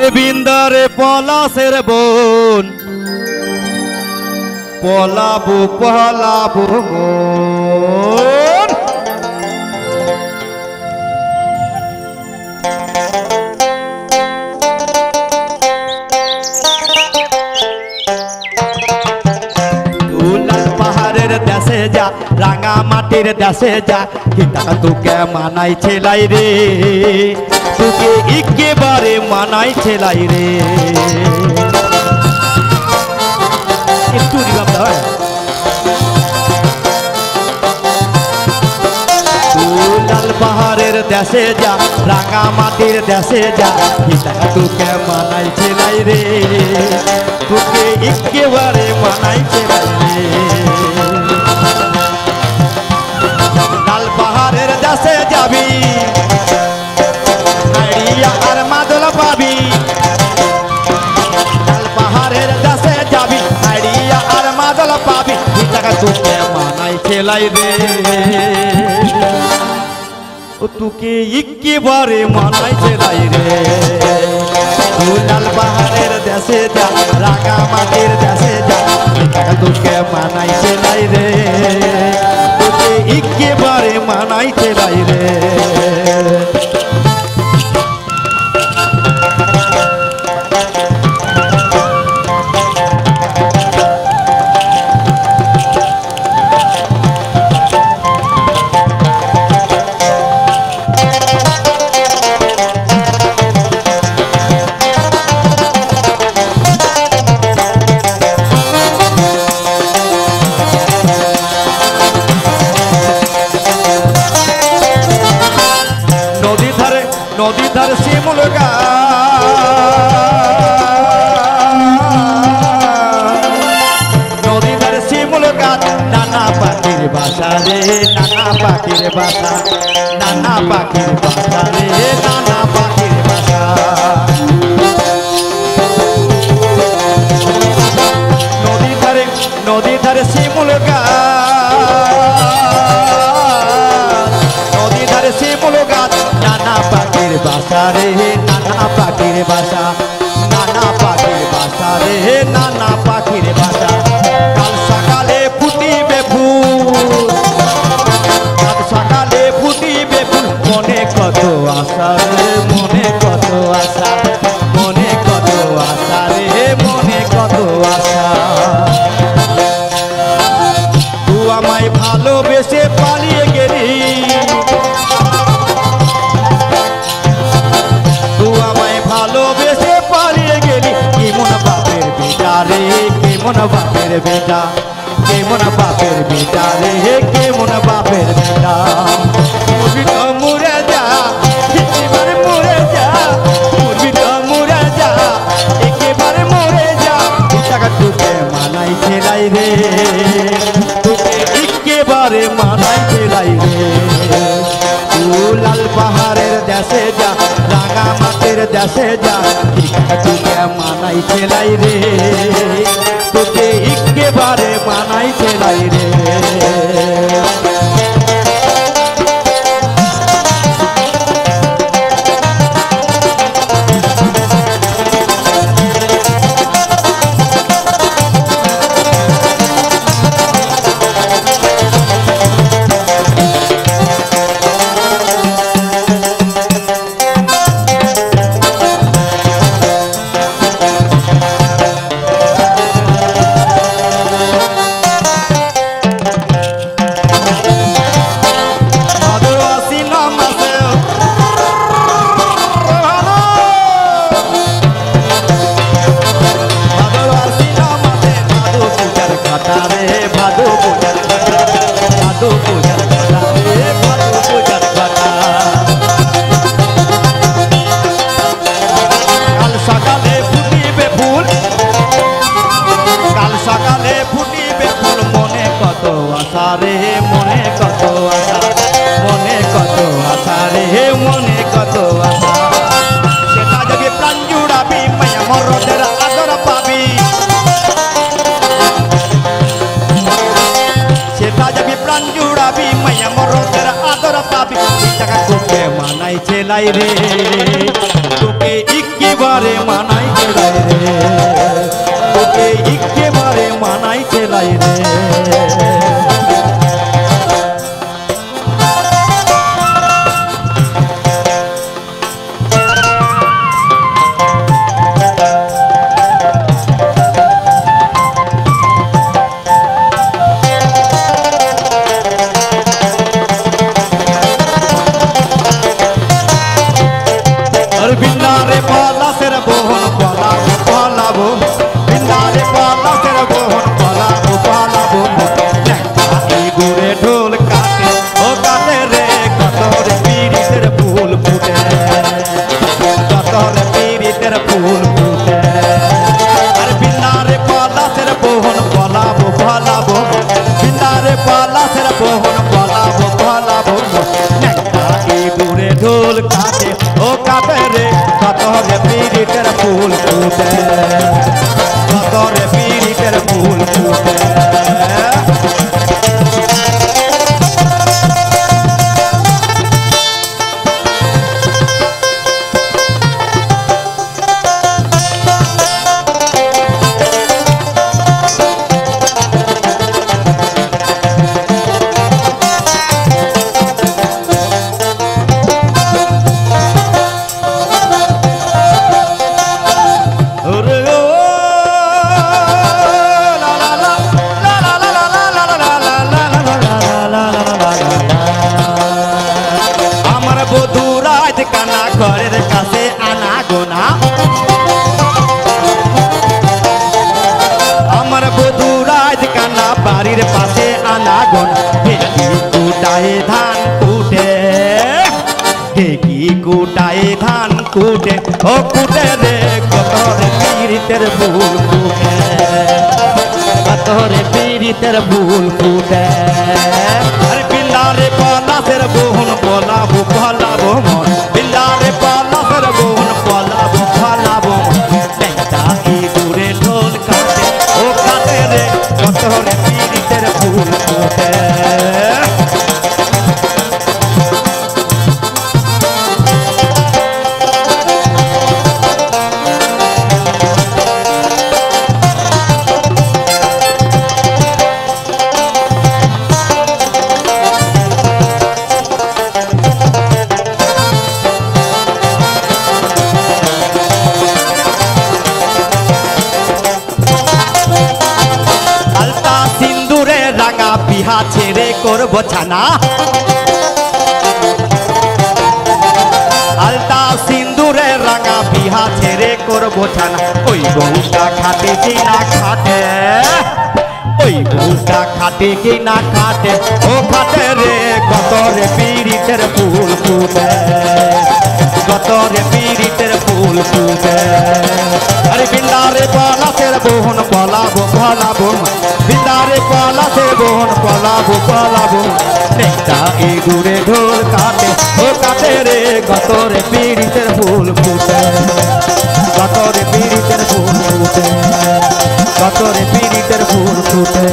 বিন্দারে পলাশের বোন পলাবো পলাবো মন পাহাড়ের দেশে যা রাঙা মাটির দেশে যা কিন্তু তোকে মানাই ছেলাই রে তোকে একেবারে মানাই ছেলাই রে একটু লাল পাহাড়ের দেশে যা রাঙা মাটির দেশে যা তোকে মানাই ছেলাই রে তোকে একেবারে মানাই ছেলাই রে লাল পাহাড়ের দেশে যাবি আর মাদল পাবি লাল পাহাড়ের দেশে যাবি আর মাদল পাবি তোকে মানাই ছেলাই রে তোকে একেবারে মানাই ছেলাই রে লাল পাহাড়ের দেশে যা রাঙা মাটির দেশে যা তোকে মানাই ছেলাই রে তোকে একেবারে মানাই ছেলাই রে নদী ধার শিমুল নদী ধার শিমুল গাছ নানা পাখির বাসা রে নানা পাখির বাসা নানা পাখির বাসা রে নানা পাখির বাসা নদী ধারে শিমুল গাছ নদী ধারে শিমুল গাছ নানা পাখির বাসা রে নানা পাখির বাসা নানা পাখির বাসা রে নানা পাখির বাসা কাল সকালে ফুটিবে ফুল কাল সকালে ফুটিবে ফুল মনে কত আশা রে মনে কত আশা মনে কত আশা রে মনে কত আশা তুই আমায় ভালোবেসে পালিয়ে গেলি ভালোবেসে পালিয়ে গেলি কেমন বাপের বেটা রে কেমন বাপের বেটা কেমন বাপের বেটা রে কেমন বাপের বেটা মুরবি তো মুরে যা একেবারে মরে যা মুরবি তো মুরে যা একেবারে মরে যা টাকা তোকে মানাই ছেলাই রে তোকে একেবারে মানাই ছেলাই রে লাল পাহাড়ের দেশে যা রাঙা মাটির দেশে যা তোকে মানাই ছেলাই রে তোকে একেবারে মানাই ছেলাই রে রে মনে কত আশা মনে কত আশা রে মনে কত আশা সেটা যদি প্রাণ জুড়াবি মায়া মরদের আদর পাবি সেটা যদি প্রাণ জুড়াবি মায়া মরদের আদর পাবি টাকা তোকে মানাই ছেলাই রে তোকে একেবারে পীড়িতের ফুল ফুটে আরে বিন্দারে পলাশের বোন পলাবো পলাবো বিন্দারে পলাশের বোন পলাবো পলাবো ন্যাংটা ইঁদুরে ঢোল কাটে ও কাটে রে কত রে পীড়িতের ফুল ফুটে কত রে পীড়িতের ফুল ফুটে ঘরের কাছে আনা গোনা আমার বধূ রাজ কানা বাড়ির পাশে আনা গোনা কুটায় ধান কুটে কি কুটায় ধান কুটে ও কুটে রে কত রে পীড়িতের ফুল ফুটে কত রে পীড়িতের ফুল ফুটে আরে বিন্দারে পলাশের বোন পলাবো পলাবো মন বিন্দারে পলাশের বোন পলাবো পলাবো ন্যাংটা ইঁদুরে ঢোল কাটে ও কাটে রে কত রে পীড়িতের ফুল ফুটে বিহা ছেড়ে করবো ছানা আলতা সিন্দুরে রাঙা বিহা ছেড়ে করবো ছানা ওই বউটা খাটে কি না খাটে ওই বউটা খাটে কি না খাটে ও খাটে রে কত রে পীড়িতের ফুল ফুটে কত রে পীড়িতের ফুল ফুটে আরে বিন্দারে পলাশের বোন পলাবো পলাবো বিন্দারে পলাশের বোন পলাবো পলাবো ন্যাংটা ইঁদুরে ঢোল কাটে ও কাটে রে কত রে পীড়িতের ফুল ফুটে কত রে পীড়িতের ফুল ফুটে কত রে পীড়িতের ফুল ফুটে